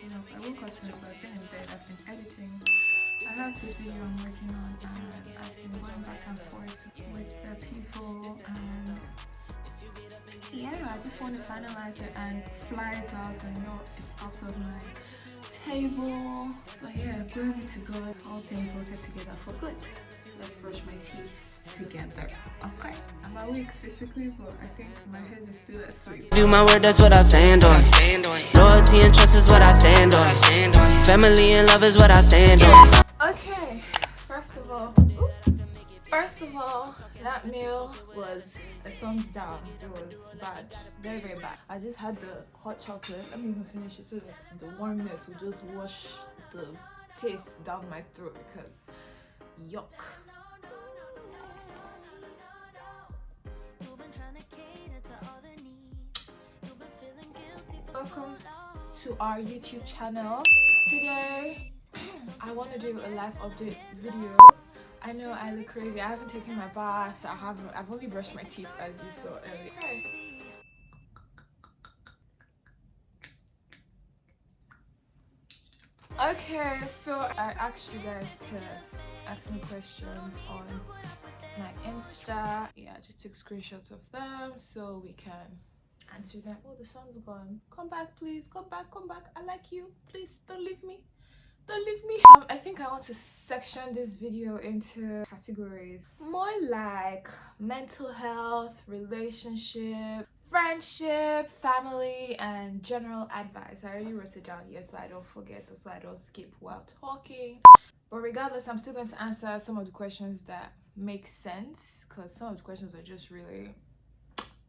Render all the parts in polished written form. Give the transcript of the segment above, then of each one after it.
waking up. I woke up today, but I've been in bed. I've been editing. I have this video I'm working on, and I've been going back and forth with the people, and yeah, I just want to finalize it and fly it out and know it's out of my table. But yeah, glory be to God, all things work together for good. Let's brush my teeth together. Okay, I'm awake physically, but I think my head is still asleep. View my word, that's what I stand on. Loyalty and trust is what I stand on. Family and love is what I stand on. Okay, first of all, that meal was a thumbs down. It was bad, very, very bad. I just had the hot chocolate. Let me even finish it so that the warmness will just wash the taste down my throat, because yuck. Welcome to our YouTube channel. Today I want to do a life update video. I know I look crazy. I haven't taken my bath. I've only brushed my teeth, as you saw earlier. Okay, so I asked you guys to ask me questions on my Insta. Yeah, I just took screenshots of them so we can answer them. Oh, the sun's gone. Come back, please. Come back, come back. I like you. Please don't leave me. Don't leave me. I think I want to section this video into categories more like mental health, relationship, friendship, family, and general advice. I already wrote it down here so I don't forget, or so I don't skip while talking. But regardless, I'm still going to answer some of the questions that make sense, because some of the questions are just really,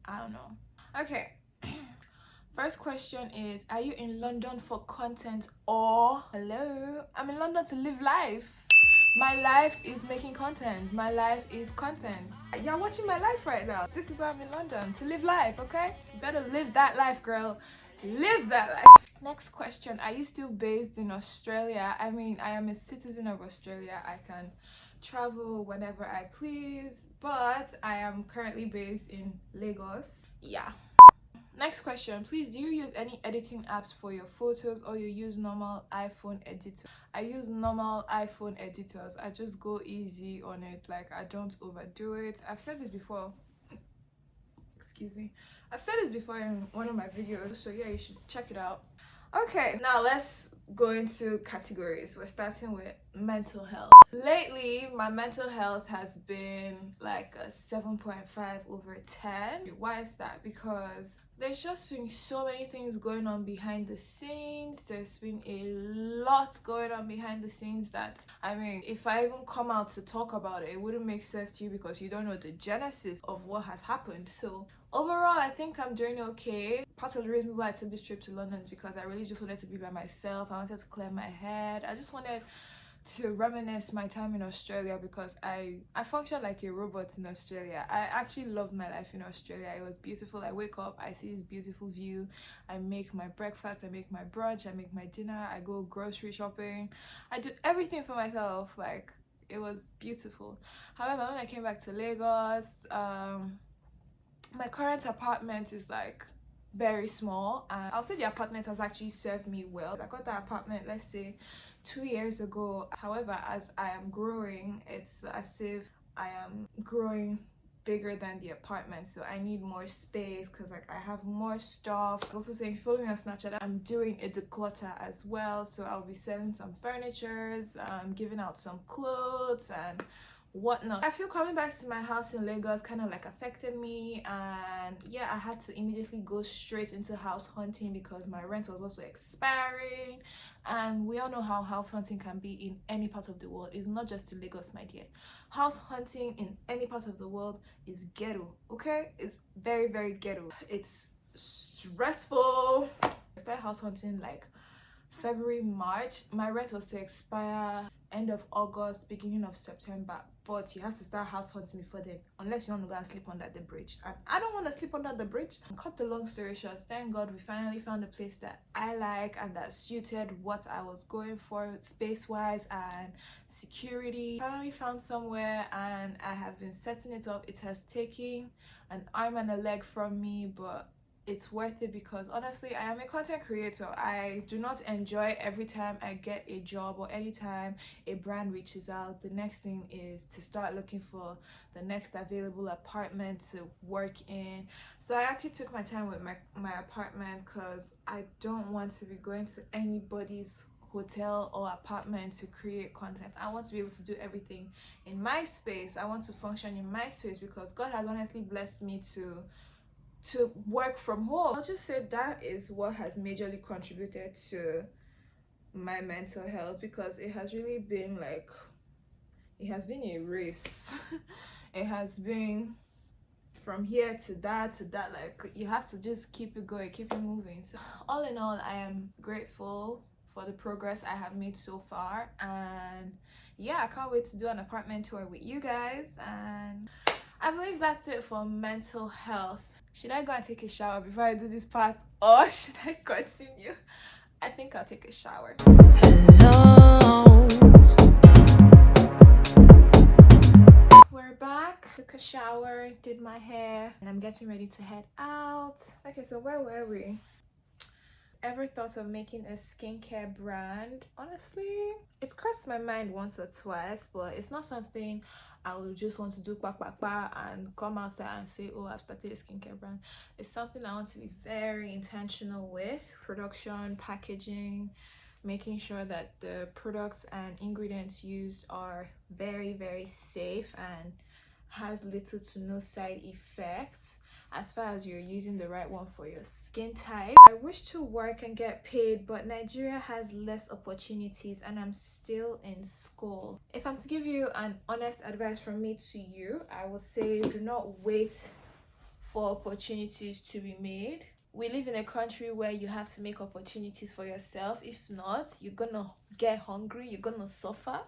I don't know. Okay. First question is, are you in London for content or hello? I'm in London to live life. My life is making content. My life is content. You're watching my life right now. This is why I'm in London, to live life, okay? You better live that life, girl. Live that life. Next question, are you still based in Australia? I mean, I am a citizen of Australia. I can travel whenever I please, but I am currently based in Lagos. Yeah. Next question, please, do you use any editing apps for your photos, or you use normal iPhone editor? I use normal iPhone editors. I just go easy on it, like I don't overdo it. I've said this before. Excuse me. I've said this before in one of my videos, so yeah, you should check it out. Okay, now let's go into categories. We're starting with mental health. Lately, my mental health has been like a 7.5/10. Why is that? Because there's just been so many things going on behind the scenes. There's been a lot going on behind the scenes that, I mean, if I even come out to talk about it, it wouldn't make sense to you because you don't know the genesis of what has happened. So overall, I think I'm doing okay. Part of the reason why I took this trip to London is because I really just wanted to be by myself. I wanted to clear my head. I just wanted to reminisce my time in Australia, because I function like a robot in Australia. I actually loved my life in Australia. It was beautiful. I wake up, I see this beautiful view, I make my breakfast, I make my brunch, I make my dinner, I go grocery shopping, I do everything for myself. Like, it was beautiful. However, when I came back to Lagos, my current apartment is like very small, and I'll say the apartment has actually served me well. I got that apartment, let's say, 2 years ago. However, as I am growing, it's as if I am growing bigger than the apartment, so I need more space because like I have more stuff. I was also saying, follow me on Snapchat, I'm doing a declutter as well, so I'll be selling some furnitures, giving out some clothes and whatnot. I feel coming back to my house in Lagos kind of like affected me, and yeah, I had to immediately go straight into house hunting because my rent was also expiring, and we all know how house hunting can be in any part of the world. It's not just in Lagos, my dear. House hunting in any part of the world is ghetto, okay? It's very, very ghetto. It's stressful. I started house hunting like February, March. My rent was to expire end of August, beginning of September, but you have to start house hunting before then, unless you want to go and sleep under the bridge, and I don't want to sleep under the bridge. Cut the long story short, thank God we finally found a place that I like and that suited what I was going for, space wise and security. Finally found somewhere, and I have been setting it up. It has taken an arm and a leg from me, but it's worth it, because honestly, I am a content creator. I do not enjoy every time I get a job or anytime a brand reaches out, the next thing is to start looking for the next available apartment to work in. So I actually took my time with my apartment, because I don't want to be going to anybody's hotel or apartment to create content. I want to be able to do everything in my space. I want to function in my space, because God has honestly blessed me to work from home. I'll just say that is what has majorly contributed to my mental health, because it has really been like, it has been a race. It has been from here to that, like you have to just keep it going, keep it moving. So all in all, I am grateful for the progress I have made so far, and yeah, I can't wait to do an apartment tour with you guys. And I believe that's it for mental health. Should I go and take a shower before I do this part, or should I continue? I think I'll take a shower. Hello. We're back. Took a shower, did my hair, and I'm getting ready to head out. Okay, so where were we? Ever thought of making a skincare brand? Honestly, it's crossed my mind once or twice, but it's not something I would just want to do and come outside and say, oh, I've started a skincare brand. It's something I want to be very intentional with: production, packaging, making sure that the products and ingredients used are very, very safe and has little to no side effects, as far as you're using the right one for your skin type. I wish to work and get paid, but Nigeria has less opportunities and I'm still in school. If I'm to give you an honest advice from me to you, I would say do not wait for opportunities to be made. We live in a country where you have to make opportunities for yourself. If not, you're gonna get hungry, you're gonna suffer.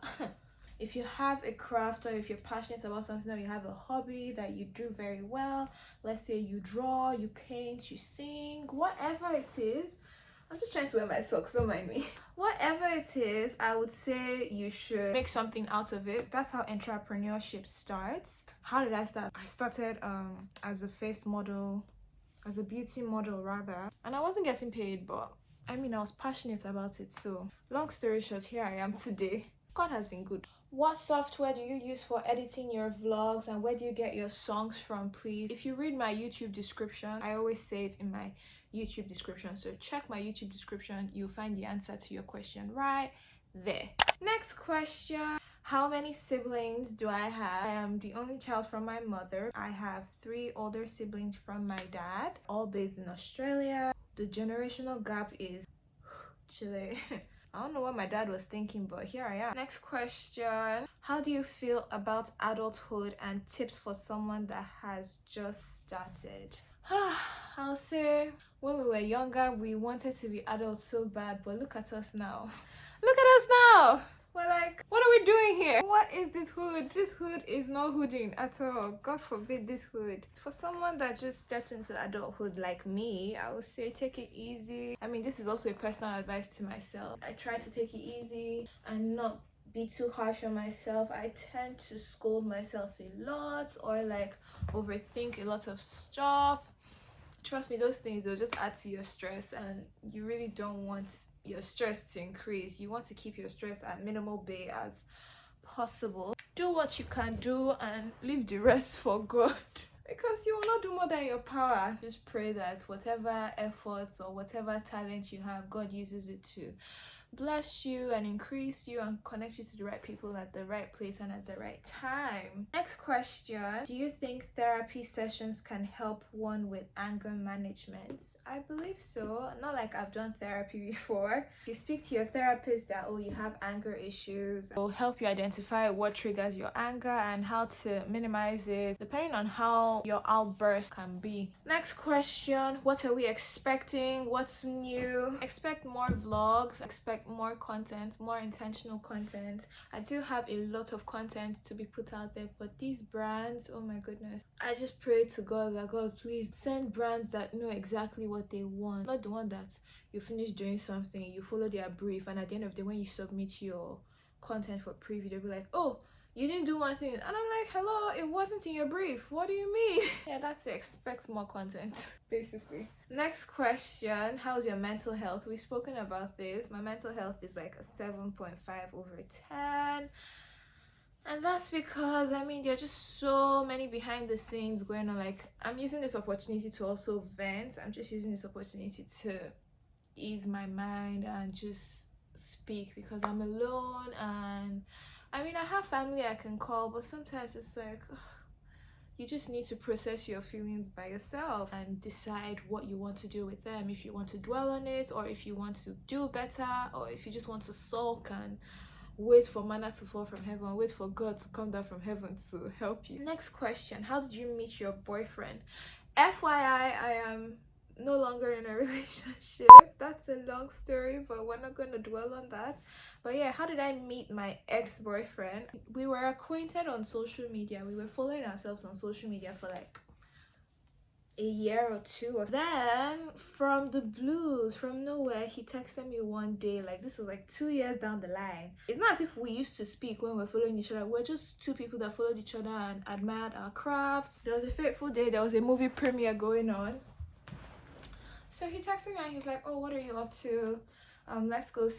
If you have a craft, or if you're passionate about something, or you have a hobby that you do very well, let's say you draw, you paint, you sing, whatever it is. I'm just trying to wear my socks, don't mind me. Whatever it is, I would say you should make something out of it. That's how entrepreneurship starts. How did I start? I started as a face model, as a beauty model rather, and I wasn't getting paid, but I mean, I was passionate about it. So long story short, here I am today. God has been good. What software do you use for editing your vlogs, and where do you get your songs from, please? If you read my YouTube description, I always say it in my YouTube description, so check my YouTube description, you'll find the answer to your question right there. Next question: how many siblings do I have? I am the only child from my mother. I have 3 older siblings from my dad, all based in Australia. The generational gap is Chile. I don't know what my dad was thinking, but here I am. Next question: how do you feel about adulthood, and tips for someone that has just started? I'll say, when we were younger, we wanted to be adults so bad, but look at us now. Look at us now! We're like, what are we doing here? What is this hood? This hood is not hooding at all. God forbid this hood. For someone that just stepped into adulthood like me, I would say take it easy. I mean, this is also a personal advice to myself. I try to take it easy and not be too harsh on myself. I tend to scold myself a lot, or like overthink a lot of stuff. Trust me, those things will just add to your stress, and you really don't want your stress to increase. You want to keep your stress at minimal bay as possible. Do what you can do and leave the rest for God, because you will not do more than your power. Just pray that whatever efforts or whatever talent you have, God uses it to bless you and increase you and connect you to the right people at the right place and at the right time. Next question: do you think therapy sessions can help one with anger management? I believe so. Not like I've done therapy before. You speak to your therapist that, oh, you have anger issues, it'll help you identify what triggers your anger and how to minimize it depending on how your outburst can be. Next question: what are we expecting? What's new? Expect more vlogs, expect more content, more intentional content. I do have a lot of content to be put out there, but these brands, oh my goodness, I just pray to God that, God, please send brands that know exactly what they want, not the one that you finish doing something, you follow their brief, and at the end of the day, when you submit your content for preview, they'll be like, oh, You didn't do one thing. And I'm like, hello, it wasn't in your brief. What do you mean? Yeah, that's it. Expect more content, basically. Next question. How's your mental health? We've spoken about this. My mental health is like a 7.5 over 10. And that's because, I mean, there are just so many behind the scenes going on. Like, I'm using this opportunity to also vent. I'm just using this opportunity to ease my mind and just speak because I'm alone. And I mean, I have family I can call, but sometimes it's like, ugh, you just need to process your feelings by yourself and decide what you want to do with them. If you want to dwell on it, or if you want to do better, or if you just want to sulk and wait for manna to fall from heaven, wait for God to come down from heaven to help you. Next question. How did you meet your boyfriend? FYI, I am no longer in a relationship. That's a long story, but we're not going to dwell on that. But yeah, how did I meet my ex-boyfriend? We were acquainted on social media. We were following ourselves on social media for like a year or two. Then from the blues, from nowhere, he texted me one day. Like, this was like 2 years down the line. It's not as if we used to speak when we're following each other. We're just two people that followed each other and admired our crafts. There was a fateful day. There was a movie premiere going on. So he texted me and he's like, oh, what are you up to? Let's go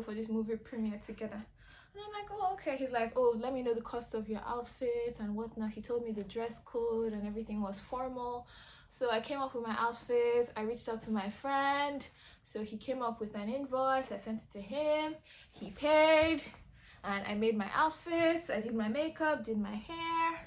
for this movie premiere together. And I'm like, oh, okay. He's like, oh, let me know the cost of your outfits and whatnot. He told me the dress code and everything was formal. So I came up with my outfits. I reached out to my friend. So he came up with an invoice. I sent it to him. He paid. And I made my outfits. I did my makeup, did my hair.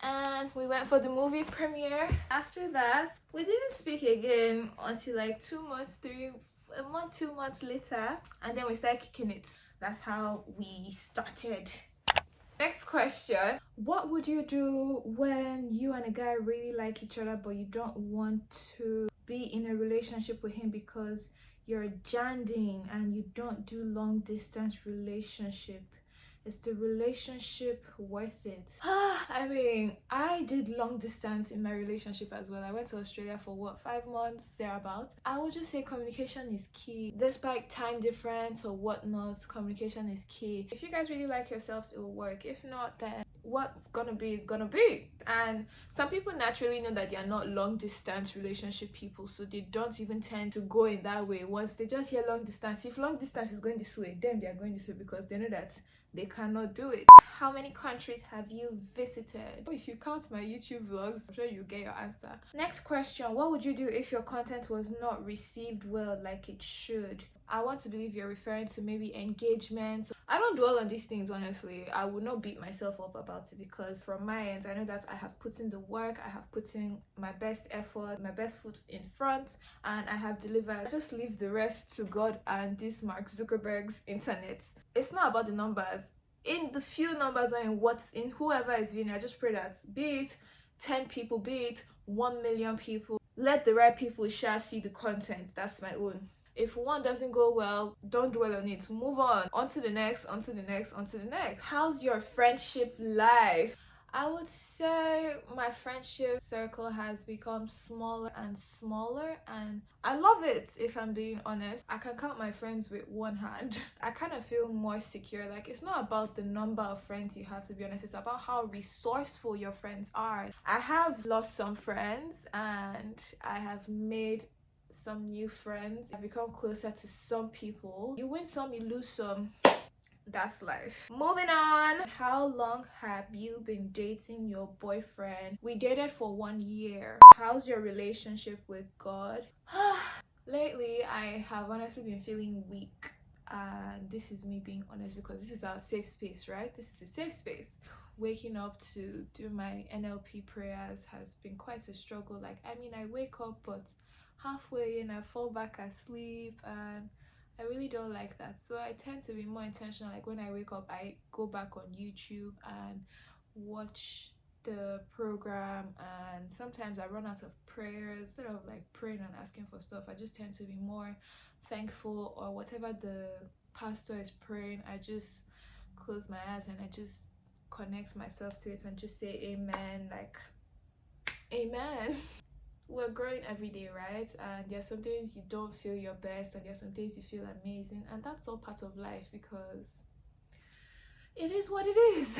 And we went for the movie premiere. After that, we didn't speak again until like 2 months, 2 months later. And then we started kicking it. That's how we started. Next question. What would you do when you and a guy really like each other but you don't want to be in a relationship with him because you're janding and you don't do long distance relationship? Is the relationship worth it? I mean, I did long distance in my relationship as well. I went to Australia for what, 5 months, thereabouts. I would just say communication is key. Despite time difference or whatnot, communication is key. If you guys really like yourselves, it will work. If not, then what's gonna be is gonna be. And some people naturally know that they are not long distance relationship people, so they don't even tend to go in that way. Once they just hear long distance, if long distance is going this way, then they are going this way because they know that they cannot do it. How many countries have you visited? If you count my YouTube vlogs, I'm sure you get your answer. Next question. What would you do if your content was not received well like it should? I want to believe you're referring to maybe engagement. I don't dwell on these things, honestly. I would not beat myself up about it because from my end, I know that I have put in the work, I have put in my best effort, my best foot in front, and I have delivered. I just leave the rest to God and this Mark Zuckerberg's internet. It's not about the numbers. In the few numbers or in whoever is viewing, I just pray that be it 10 people, be it 1 million people, let the right people shall see the content. That's my own. If one doesn't go well, don't dwell on it. Move on to the next, on to the next, on to the next. How's your friendship life? I would say my friendship circle has become smaller and smaller, and I love it. If I'm being honest, I can count my friends with one hand. I kind of feel more secure. Like, it's not about the number of friends you have, to be honest. It's about how resourceful your friends are. I have lost some friends and I have made some new friends. I've become closer to some people. You win some, you lose some. That's life. Moving on. How long have you been dating your boyfriend? We dated for 1 year. How's your relationship with God? Lately, I have honestly been feeling weak. And this is me being honest because this is our safe space, right? This is a safe space. Waking up to do my NLP prayers has been quite a struggle. Like, I mean, I wake up, but halfway in, I fall back asleep, and I really don't like that. So I tend to be more intentional. Like, when I wake up, I go back on YouTube and watch the program, and sometimes I run out of prayers. Instead of like praying and asking for stuff, I just tend to be more thankful, or whatever the pastor is praying, I just close my eyes and I just connect myself to it and just say amen. Like, amen. We're growing every day, right? And there's some days you don't feel your best, and there's some days you feel amazing, and that's all part of life because it is what it is.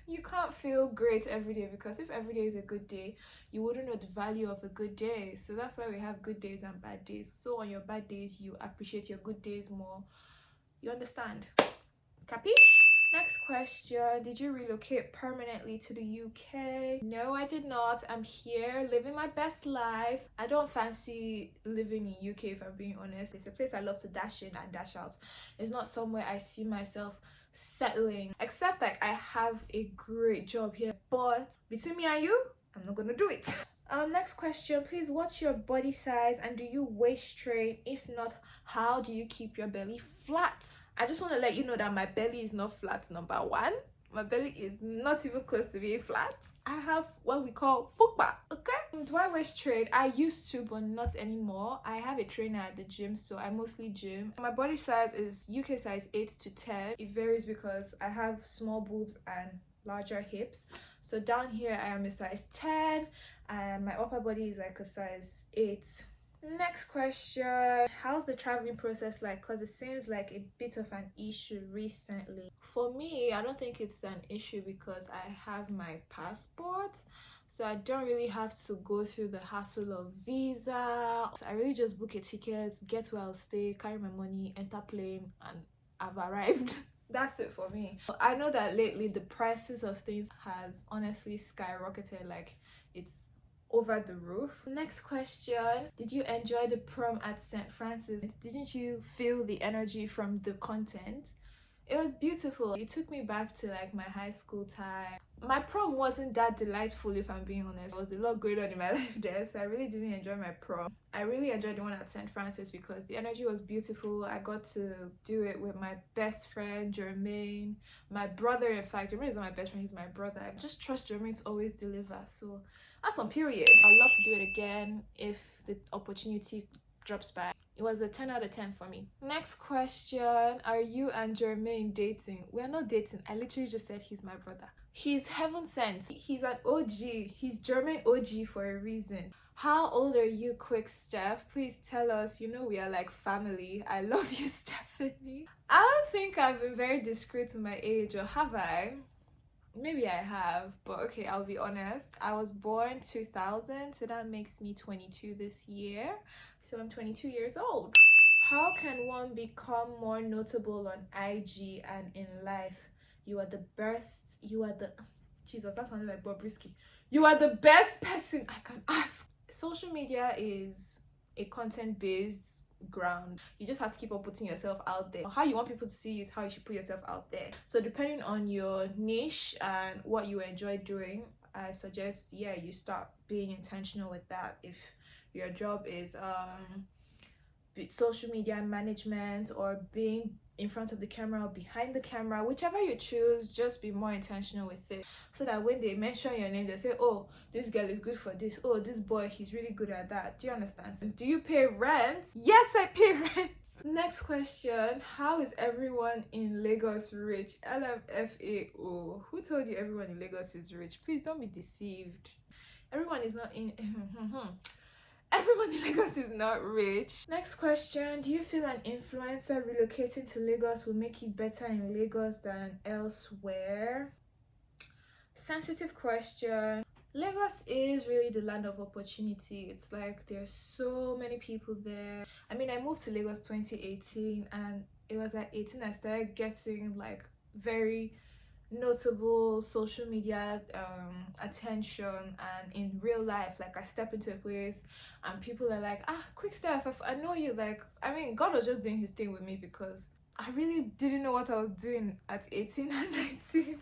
You can't feel great every day, because if every day is a good day, you wouldn't know the value of a good day. So that's why we have good days and bad days. So on your bad days, you appreciate your good days more. You understand? Capiche? Next question. Did you relocate permanently to the UK? No, I did not. I'm here living my best life. I don't fancy living in UK, if I'm being honest. It's a place I love to dash in and dash out. It's not somewhere I see myself settling, except like I have a great job here, but between me and you, I'm not gonna do it. Next question, please. What's your body size and do you waist train? If not, how do you keep your belly flat? I just want to let you know that my belly is not flat, number one. My belly is not even close to being flat. I have what we call fukba, okay? Do I waist train? I used to, but not anymore. I have a trainer at the gym, so I mostly gym. My body size is UK size 8 to 10. It varies because I have small boobs and larger hips. So down here, I am a size 10, and my upper body is like a size 8. Next question. How's the traveling process like? Because it seems like a bit of an issue recently. For me, I don't think it's an issue because I have my passport. So I don't really have to go through the hassle of visa. So I really just book a ticket, get where I'll stay, carry my money, enter plane, and I've arrived. That's it for me. I know that lately the prices of things has honestly skyrocketed. Like, it's over the roof. Next question. Did you enjoy the prom at St. Francis? Didn't you feel the energy from the content? It was beautiful. It took me back to like my high school time. My prom wasn't that delightful, if I'm being honest. There was a lot going on in my life there, so I really didn't enjoy my prom. I really enjoyed the one at St. Francis because the energy was beautiful. I got to do it with my best friend Jermaine, my brother. In fact, Jermaine is not my best friend, he's my brother. I just trust Jermaine to always deliver. So that's on period. I'd love to do it again if the opportunity drops by. It was a 10 out of 10 for me. Next question. Are you and Jermaine dating? We're not dating. I literally just said he's my brother. He's heaven sent. He's an OG. He's Jermaine OG for a reason. How old are you, Quick Steph? Please tell us. You know we are like family. I love you, Stephanie. I don't think I've been very discreet in my age, or have I? Maybe I have, but okay, I'll be honest. I was born 2000, so that makes me 22 this year. So I'm 22 years old. How can one become more notable on IG and in life? You are the best. You are the... Jesus, that sounded like Bobrisky. You are the best person I can ask. Social media is a content-based ground. You just have to keep on putting yourself out there. How you want people to see you is how you should put yourself out there. So depending on your niche and what you enjoy doing, I suggest you start being intentional with that. If your job is social media management, or being in front of the camera or behind the camera, whichever you choose, just be more intentional with it, so that when they mention your name, they say, oh, this girl is good for this, oh, this boy, he's really good at that. Do you understand? Do you pay rent? Yes, I pay rent. Next question. How is everyone in Lagos rich? LMFAO. Who told you everyone in Lagos is rich? Please don't be deceived. Everyone is not in Everyone in Lagos is not rich. Next question. Do you feel an influencer relocating to Lagos will make it better in Lagos than elsewhere? Sensitive question. Lagos is really the land of opportunity. It's like there's so many people there. I mean, I moved to Lagos 2018, and it was at 18 I started getting like very notable social media attention, and in real life, like I step into a place and people are like, Quick Steph, I know you. Like, I mean, God was just doing his thing with me because I really didn't know what I was doing at 18 and 19.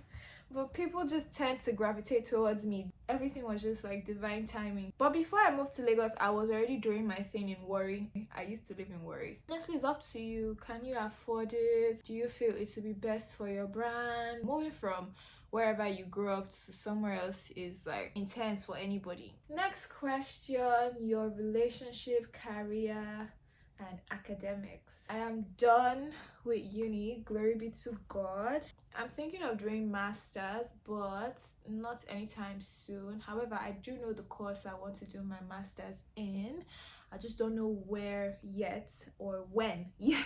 But people just tend to gravitate towards me. Everything was just like divine timing. But before I moved to Lagos, I was already doing my thing in Warri. I used to live in Warri. Honestly, it's up to you. Can you afford it? Do you feel it to be best for your brand? Moving from wherever you grew up to somewhere else is like intense for anybody. Next question. Your relationship, career, and academics. I am done with uni, glory be to God. I'm thinking of doing masters, but not anytime soon. However, I do know the course I want to do my masters in. I just don't know where yet or when yet.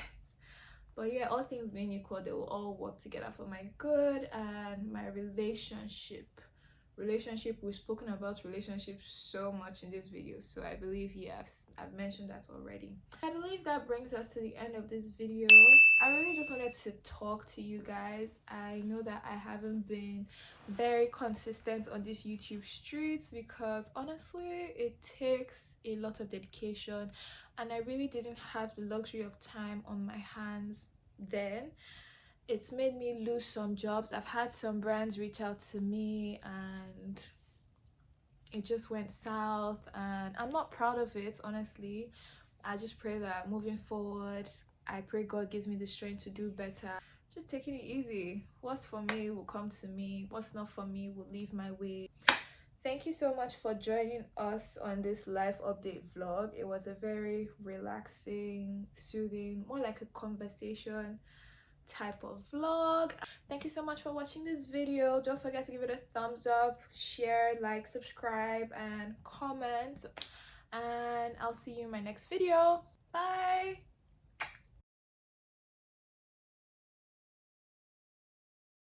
But yeah, all things being equal, they will all work together for my good. And my relationship, we've spoken about relationships so much in this video, so I believe, yes, I've mentioned that already. I believe that brings us to the end of this video. I really just wanted to talk to you guys. I know that I haven't been very consistent on this YouTube streets because honestly it takes a lot of dedication, and I really didn't have the luxury of time on my hands then. It's made me lose some jobs. I've had some brands reach out to me and it just went south, and I'm not proud of it, honestly. I just pray that moving forward, I pray God gives me the strength to do better. Just taking it easy. What's for me will come to me, what's not for me will leave my way. Thank you so much for joining us on this life update vlog. It was a very relaxing, soothing, more like a conversation type of vlog. Thank you so much for watching this video. Don't forget to give it a thumbs up, share, like, subscribe, and comment. And I'll see you in my next video. Bye.